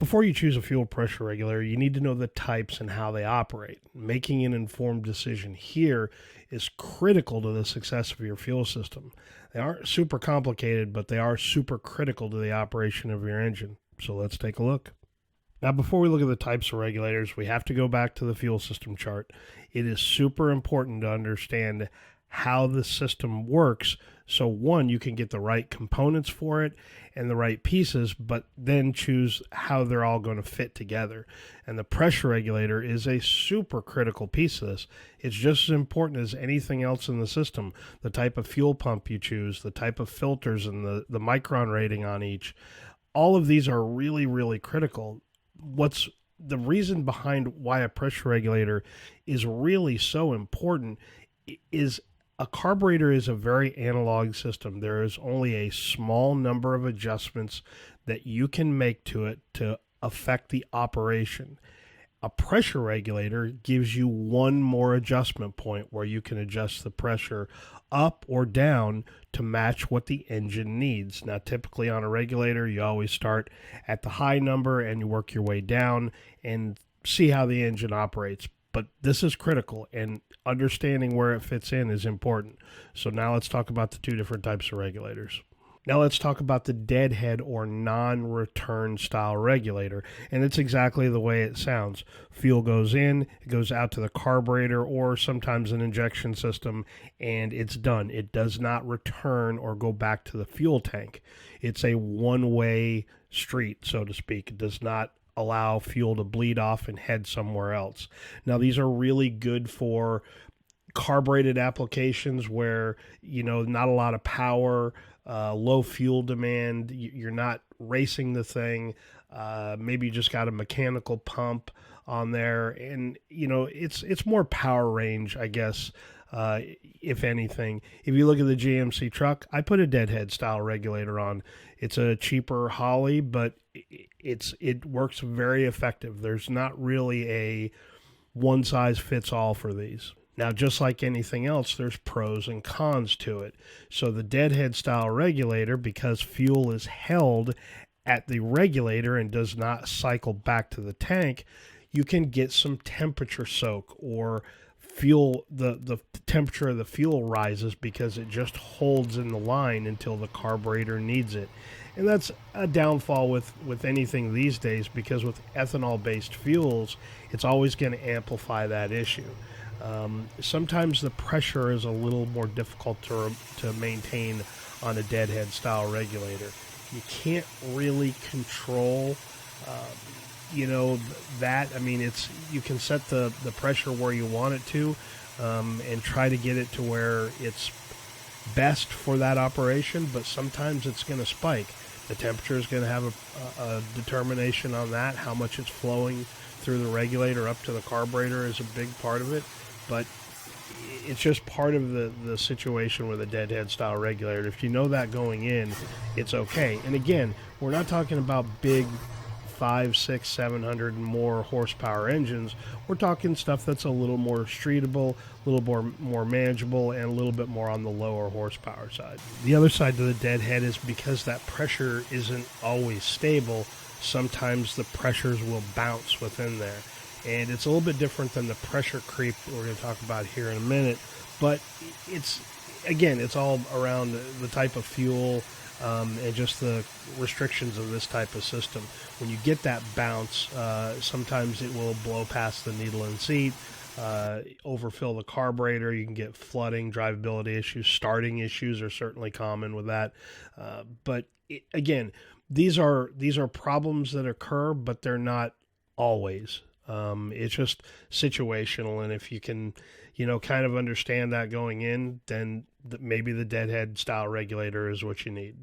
Before you choose a fuel pressure regulator, you need to know the types and how they operate. Making an informed decision here is critical to the success of your fuel system. They aren't super complicated, but they are super critical to the operation of your engine. So let's take a look. Now, before we look at the types of regulators, we have to go back to the fuel system chart. It is super important to understand how the system works. So one, you can get the right components for it and the right pieces, but then choose how they're all going to fit together. And the pressure regulator is a super critical piece of this. It's just as important as anything else in the system. The type of fuel pump you choose, the type of filters, and the micron rating on each. All of these are really, really critical. What's the reason behind why a pressure regulator is really so important is a carburetor is a very analog system. There is only a small number of adjustments that you can make to it to affect the operation. A pressure regulator gives you one more adjustment point where you can adjust the pressure up or down to match what the engine needs. Now, typically on a regulator, you always start at the high number and you work your way down and see how the engine operates. But this is critical, and understanding where it fits in is important. So now let's talk about the two different types of regulators. Now let's talk about the deadhead or non-return style regulator, and it's exactly the way it sounds. Fuel goes in, it goes out to the carburetor or sometimes an injection system, and it's done. It does not return or go back to the fuel tank. It's a one-way street, so to speak. It does not allow fuel to bleed off and head somewhere else. Now, these are really good for carbureted applications where, not a lot of power, low fuel demand, you're not racing the thing. Maybe you just got a mechanical pump on there, and, it's more power range, I guess. If anything, if you look at the GMC truck, I put a deadhead style regulator on. It's a cheaper Holley, but it works very effective. There's not really a one size fits all for these. Now, just like anything else, there's pros and cons to it. So the deadhead style regulator, because fuel is held at the regulator and does not cycle back to the tank, you can get some temperature soak, or fuel, the temperature of the fuel rises because it just holds in the line until the carburetor needs it. And that's a downfall with anything these days, because with ethanol-based fuels, it's always going to amplify that issue. Sometimes the pressure is a little more difficult to maintain on a deadhead style regulator. You can't really control that. I mean, you can set the pressure where you want it to, and try to get it to where it's best for that operation, but sometimes it's going to spike. The temperature is going to have a determination on that. How much it's flowing through the regulator up to the carburetor is a big part of it, but it's just part of the situation with a deadhead style regulator. If you know that going in, it's okay. And again, we're not talking about big 5, 6, 700 and more horsepower engines. We're talking stuff that's a little more streetable, a little more manageable, and a little bit more on the lower horsepower side. The other side to the deadhead is because that pressure isn't always stable, sometimes the pressures will bounce within there. And it's a little bit different than the pressure creep that we're going to talk about here in a minute. But it's all around the type of fuel, and just the restrictions of this type of system. When you get that bounce, sometimes it will blow past the needle and seat, overfill the carburetor. You can get flooding, drivability issues, starting issues are certainly common with that. But again, these are problems that occur, but they're not always. It's just situational, and if you can, kind of understand that going in, then maybe the deadhead style regulator is what you need.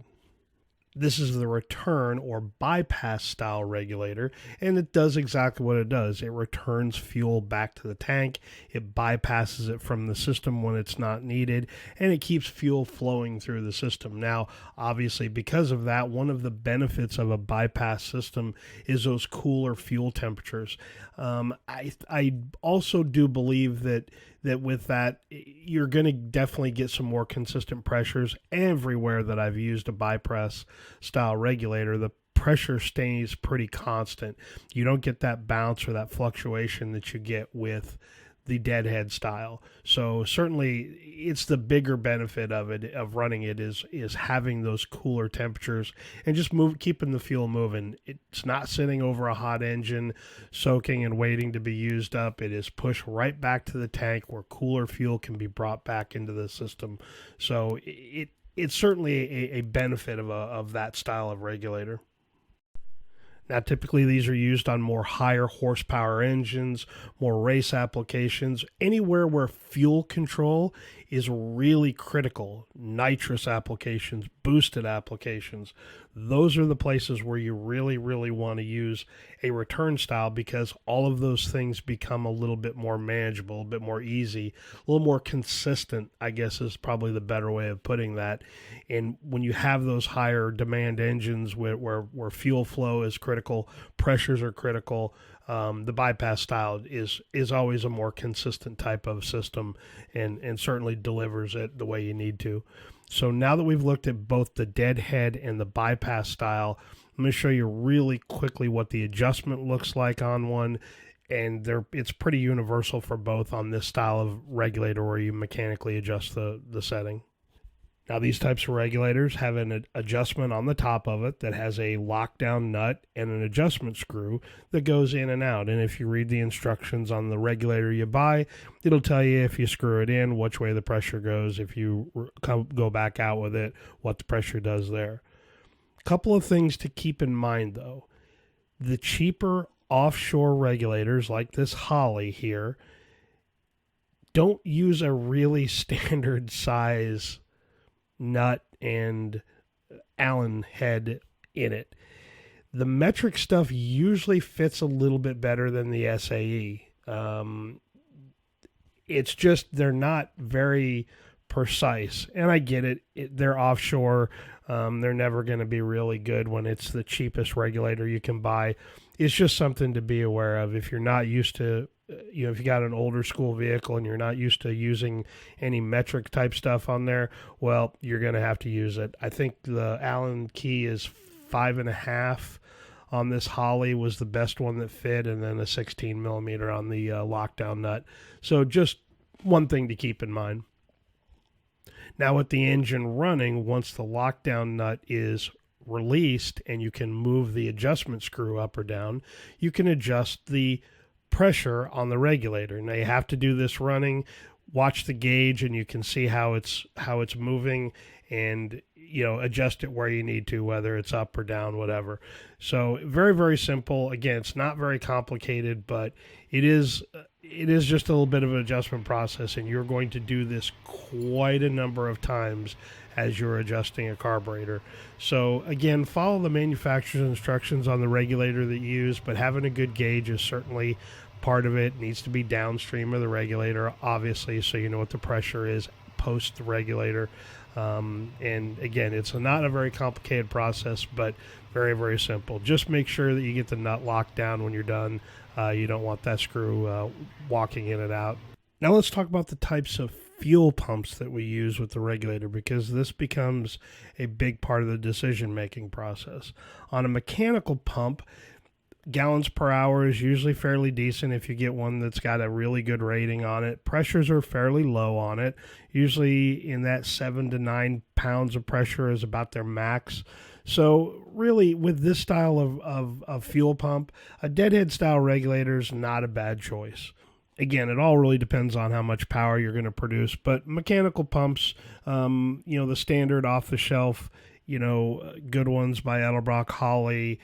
This is the return or bypass style regulator, and it does exactly what it does. It returns fuel back to the tank, it bypasses it from the system when it's not needed, and it keeps fuel flowing through the system. Now, obviously, because of that, one of the benefits of a bypass system is those cooler fuel temperatures. I also do believe that with that, you're going to definitely get some more consistent pressures everywhere that I've used a bypass style regulator. The pressure stays pretty constant. You don't get that bounce or that fluctuation that you get with the deadhead style. So certainly it's the bigger benefit of it, of running it, is having those cooler temperatures and just keeping the fuel moving. It's not sitting over a hot engine soaking and waiting to be used up. It is pushed right back to the tank where cooler fuel can be brought back into the system. So it's certainly a benefit of that style of regulator. Now, typically these are used on more higher horsepower engines, more race applications, anywhere where fuel control is really critical. Nitrous applications, boosted applications. Those are the places where you really, really want to use a return style, because all of those things become a little bit more manageable, a bit more easy, a little more consistent, I guess is probably the better way of putting that. And when you have those higher demand engines where fuel flow is critical, pressures are critical, the bypass style is always a more consistent type of system, and certainly delivers it the way you need to. So now that we've looked at both the deadhead and the bypass style, I'm going to show you really quickly what the adjustment looks like on one. And it's pretty universal for both on this style of regulator where you mechanically adjust the setting. Now, these types of regulators have an adjustment on the top of it that has a lockdown nut and an adjustment screw that goes in and out. And if you read the instructions on the regulator you buy, it'll tell you if you screw it in, which way the pressure goes. If you go back out with it, what the pressure does there. A couple of things to keep in mind, though. The cheaper offshore regulators like this Holley here don't use a really standard size nut and Allen head in it. The metric stuff usually fits a little bit better than the SAE. It's just they're not very precise, and I get it. They're offshore. They're never going to be really good when it's the cheapest regulator you can buy. It's just something to be aware of if you're not used to, if you got an older school vehicle and you're not used to using any metric type stuff on there, well, you're going to have to use it. I think the Allen key is 5.5 on this Holley was the best one that fit, and then a 16 millimeter on the lockdown nut. So just one thing to keep in mind. Now with the engine running, once the lockdown nut is released and you can move the adjustment screw up or down, you can adjust the pressure on the regulator. Now you have to do this running. Watch the gauge and you can see how it's moving, and adjust it where you need to, whether it's up or down, whatever. So very, very simple. Again, it's not very complicated, but it is just a little bit of an adjustment process, and you're going to do this quite a number of times as you're adjusting a carburetor. So again, follow the manufacturer's instructions on the regulator that you use, but having a good gauge is certainly part of it. It needs to be downstream of the regulator, obviously, so you know what the pressure is post the regulator. And again, it's not a very complicated process, but very, very simple. Just make sure that you get the nut locked down when you're done. You don't want that screw walking in and out. Now let's talk about the types of fuel pumps that we use with the regulator, because this becomes a big part of the decision-making process. On a mechanical pump, gallons per hour is usually fairly decent if you get one that's got a really good rating on it. Pressures are fairly low on it. Usually in that 7 to 9 pounds of pressure is about their max. So really, with this style of fuel pump, a deadhead style regulator is not a bad choice. Again, it all really depends on how much power you're going to produce. But mechanical pumps, the standard off-the-shelf, good ones by Edelbrock, Holley.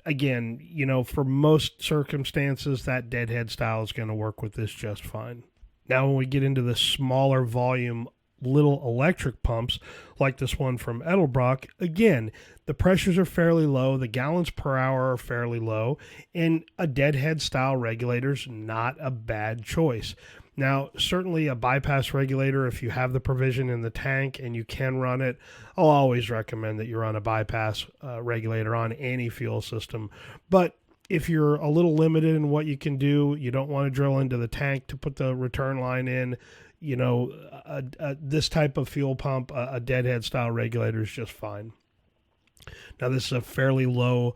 Again, for most circumstances, that deadhead style is going to work with this just fine. Now, when we get into the smaller volume little electric pumps like this one from Edelbrock, again, the pressures are fairly low, the gallons per hour are fairly low, and a deadhead style regulator is not a bad choice. Now, certainly a bypass regulator, if you have the provision in the tank and you can run it, I'll always recommend that you run a bypass regulator on any fuel system. But if you're a little limited in what you can do, you don't want to drill into the tank to put the return line in, this type of fuel pump, a deadhead style regulator is just fine. Now, this is a fairly low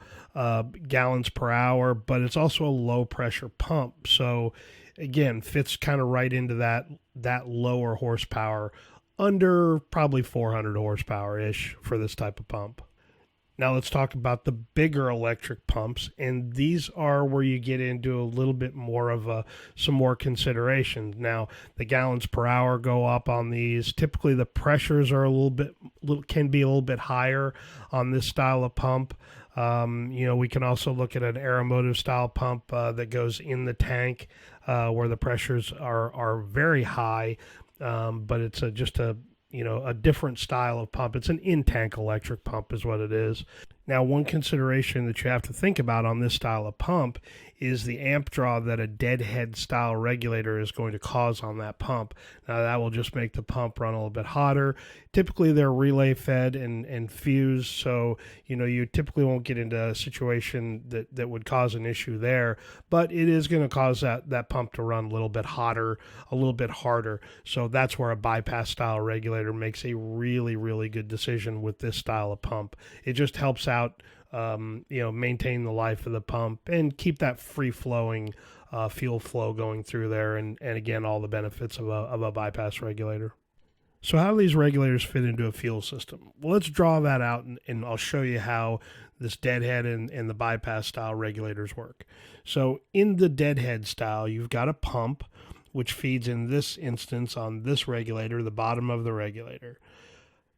gallons per hour, but it's also a low pressure pump. So, again, fits kind of right into that lower horsepower, under probably 400 horsepower ish for this type of pump. Now let's talk about the bigger electric pumps, and these are where you get into a little bit more of some more consideration. Now the gallons per hour go up on these. Typically the pressures are can be a little bit higher on this style of pump. We can also look at an aeromotive style pump that goes in the tank where the pressures are very high, but it's just a different style of pump. It's an in-tank electric pump is what it is. Now, one consideration that you have to think about on this style of pump is the amp draw that a deadhead style regulator is going to cause on that pump. Now, that will just make the pump run a little bit hotter. Typically, they're relay fed and fused, so you typically won't get into a situation that would cause an issue there, but it is going to cause that pump to run a little bit hotter, a little bit harder. So that's where a bypass style regulator makes a really, really good decision with this style of pump. It just helps out maintain the life of the pump and keep that free flowing fuel flow going through there, and again, all the benefits of a bypass regulator. So how do these regulators fit into a fuel system? Well, let's draw that out, and I'll show you how this deadhead and the bypass style regulators work. So in the deadhead style, you've got a pump which feeds, in this instance, on this regulator, the bottom of the regulator.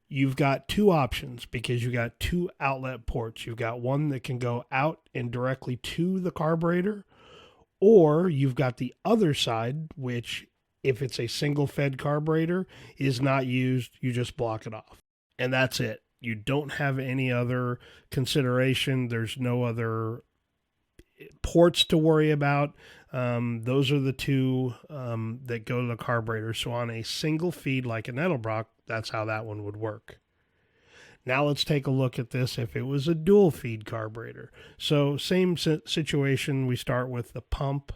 You've got two options because you got two outlet ports. You've got one that can go out and directly to the carburetor, or you've got the other side, which, if it's a single fed carburetor, is not used. You just block it off. And that's it. You don't have any other consideration. There's no other ports to worry about. Those are the two that go to the carburetor. So on a single feed like an Edelbrock, that's how that one would work. Now let's take a look at this if it was a dual feed carburetor. So same situation, we start with the pump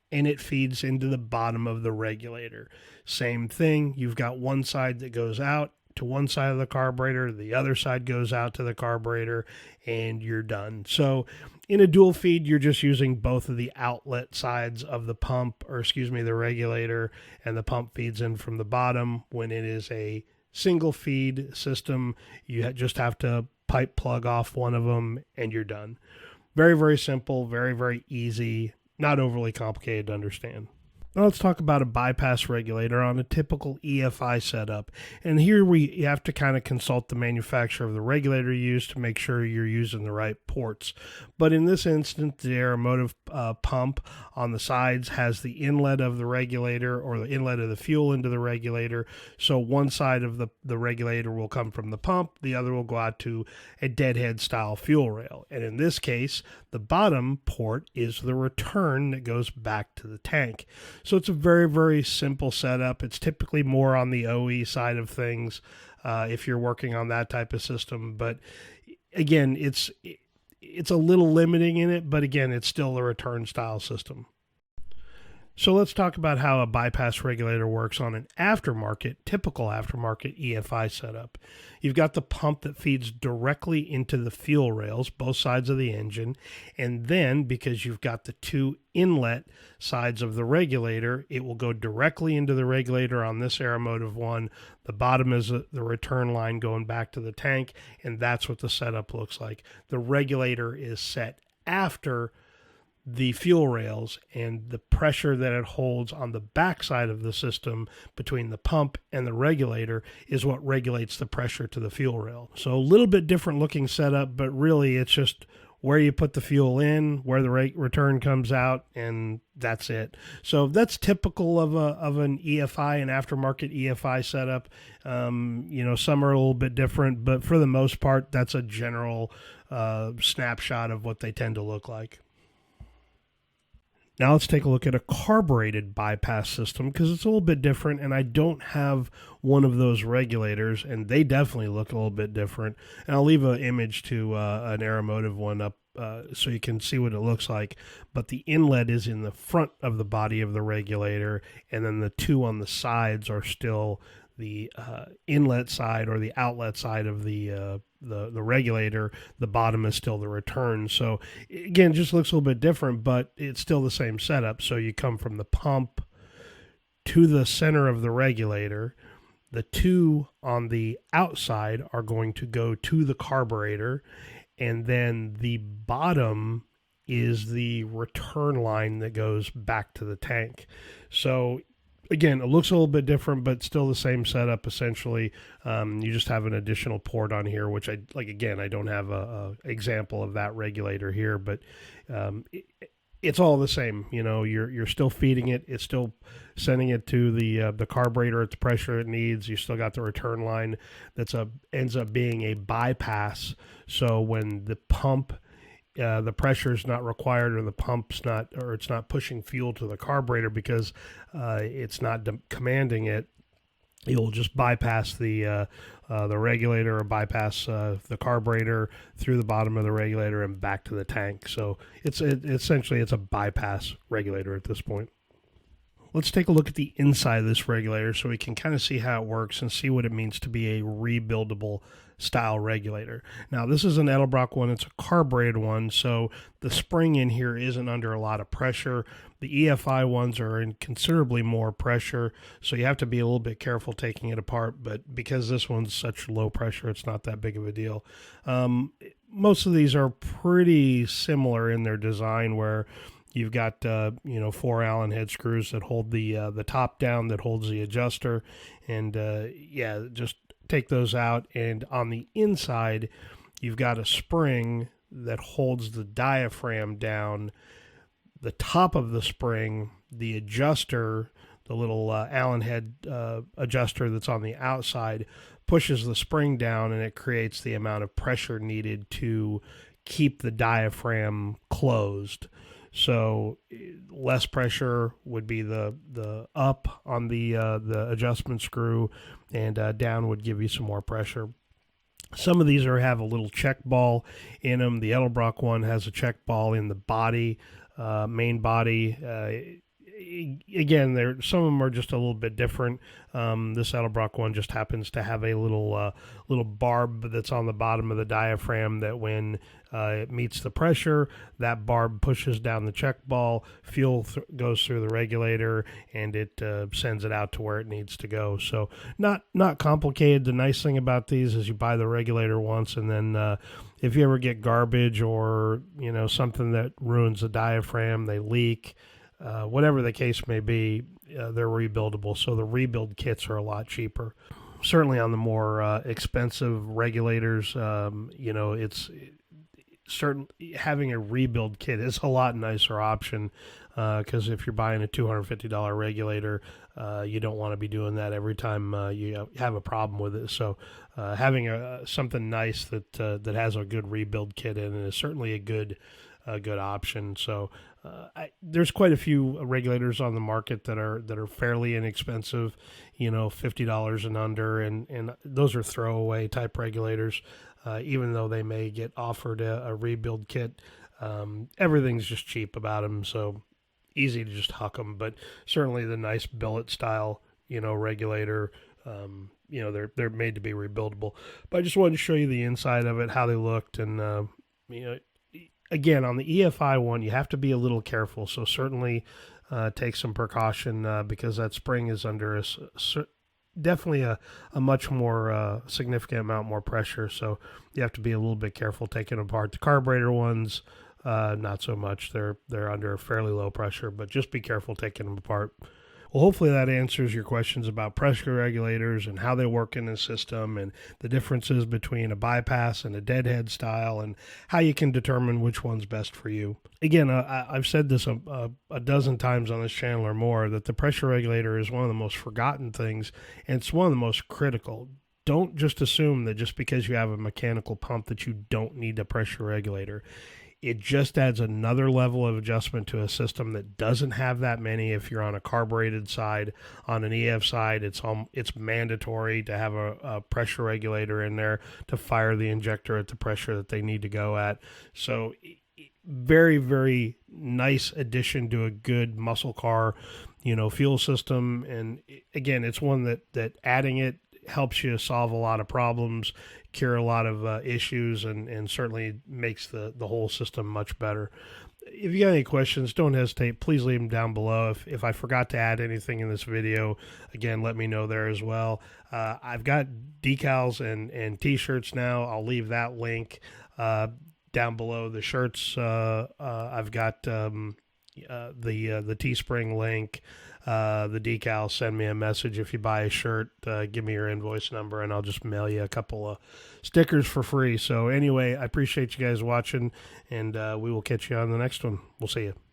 and it feeds into the bottom of the regulator. Same thing, you've got one side that goes out to one side of the carburetor, the other side goes out to the carburetor, and you're done. So in a dual feed, you're just using both of the outlet sides of the the regulator, and the pump feeds in from the bottom. When it is a single feed system, you just have to pipe plug off one of them and you're done. Very, very simple, very, very easy, not overly complicated to understand. Now let's talk about a bypass regulator on a typical EFI setup. And here you have to kind of consult the manufacturer of the regulator you use to make sure you're using the right ports. But in this instance, the aeromotive pump on the sides has the inlet of the regulator, or the inlet of the fuel into the regulator. So one side of the regulator will come from the pump, the other will go out to a deadhead style fuel rail. And in this case, the bottom port is the return that goes back to the tank. So it's a very, very simple setup. It's typically more on the OE side of things if you're working on that type of system. But again, it's a little limiting in it, but again, it's still a return style system. So let's talk about how a bypass regulator works on an typical aftermarket EFI setup. You've got the pump that feeds directly into the fuel rails, both sides of the engine, and then because you've got the two inlet sides of the regulator, it will go directly into the regulator on this aeromotive one. The bottom is the return line going back to the tank, and that's what the setup looks like. The regulator is set after the fuel rails, and the pressure that it holds on the backside of the system between the pump and the regulator is what regulates the pressure to the fuel rail. So a little bit different looking setup, but really it's just where you put the fuel in, where the return comes out, and that's it. So that's typical of an EFI, an aftermarket EFI setup. Some are a little bit different, but for the most part, that's a general snapshot of what they tend to look like. Now let's take a look at a carbureted bypass system, because it's a little bit different, and I don't have one of those regulators, and they definitely look a little bit different. And I'll leave an image to an aeromotive one up so you can see what it looks like. But the inlet is in the front of the body of the regulator, and then the two on the sides are still the inlet side or the outlet side of the regulator, the bottom is still the return. So again, it just looks a little bit different, but it's still the same setup. So you come from the pump to the center of the regulator. The two on the outside are going to go to the carburetor, and then the bottom is the return line that goes back to the tank. So again, it looks a little bit different, but still the same setup essentially. You just have an additional port on here, which I like. Again, I don't have a example of that regulator here, but it's all the same. You know, you're still feeding it. It's still sending it to the carburetor at the pressure it needs. You still got the return line ends up being a bypass. So when the pump, the pressure is not required, or the pump's not, or it's not pushing fuel to the carburetor because it's not commanding it, you'll just bypass the regulator, or bypass the carburetor through the bottom of the regulator and back to the tank. So essentially it's a bypass regulator at this point. Let's take a look at the inside of this regulator so we can kind of see how it works and see what it means to be a rebuildable style regulator. Now, this is an Edelbrock one. It's a carbureted one, so the spring in here isn't under a lot of pressure. The EFI ones are in considerably more pressure, so you have to be a little bit careful taking it apart, but because this one's such low pressure, it's not that big of a deal. Most of these are pretty similar in their design, where you've got 4 Allen head screws that hold the top down, that holds the adjuster, and just take those out. And on the inside, you've got a spring that holds the diaphragm down. The top of the spring, the adjuster, the little Allen head adjuster that's on the outside, pushes the spring down, and it creates the amount of pressure needed to keep the diaphragm closed. So less pressure would be the up on the adjustment screw, and down would give you some more pressure. Some of these have a little check ball in them. The Edelbrock one has a check ball in the body, main body. Again, some of them are just a little bit different. This Edelbrock one just happens to have a little barb that's on the bottom of the diaphragm that when it meets the pressure, that barb pushes down the check ball, fuel goes through the regulator, and it sends it out to where it needs to go. So not complicated. The nice thing about these is you buy the regulator once, and then if you ever get garbage or something that ruins the diaphragm, they leak, whatever the case may be, they're rebuildable. So the rebuild kits are a lot cheaper. Certainly on the more expensive regulators, it's certain having a rebuild kit is a lot nicer option, because if you're buying a $250 regulator, you don't want to be doing that every time you have a problem with it. So having something nice that has a good rebuild kit in it is certainly a good option. So there's quite a few regulators on the market that are fairly inexpensive, $50 and under, and those are throwaway type regulators. Even though they may get offered a rebuild kit, everything's just cheap about them, so easy to just huck them. But certainly the nice billet style, regulator, they're made to be rebuildable. But I just wanted to show you the inside of it, how they looked, and again, on the EFI one, you have to be a little careful. So certainly take some precaution because that spring is under definitely a much more significant amount more pressure. So you have to be a little bit careful taking apart. The carburetor ones, not so much. They're under fairly low pressure, but just be careful taking them apart. Well, hopefully that answers your questions about pressure regulators and how they work in the system, and the differences between a bypass and a deadhead style, and how you can determine which one's best for you. Again, I've said this a dozen times on this channel or more, that the pressure regulator is one of the most forgotten things, and it's one of the most critical. Don't just assume that just because you have a mechanical pump that you don't need a pressure regulator. It just adds another level of adjustment to a system that doesn't have that many. If you're on a carbureted side, on an EF side, it's mandatory to have a pressure regulator in there to fire the injector at the pressure that they need to go at. So very, very nice addition to a good muscle car, fuel system. And again, it's one that adding it helps you solve a lot of problems, cure a lot of issues, and certainly makes the whole system much better. If you got any questions, don't hesitate. Please leave them down below. If I forgot to add anything in this video, again, let me know there as well. I've got decals and T-shirts now. I'll leave that link down below. The shirts, I've got the Teespring link. The decal, send me a message if you buy a shirt. Give me your invoice number, and I'll just mail you a couple of stickers for free. So anyway, I appreciate you guys watching, and we will catch you on the next one. We'll see you.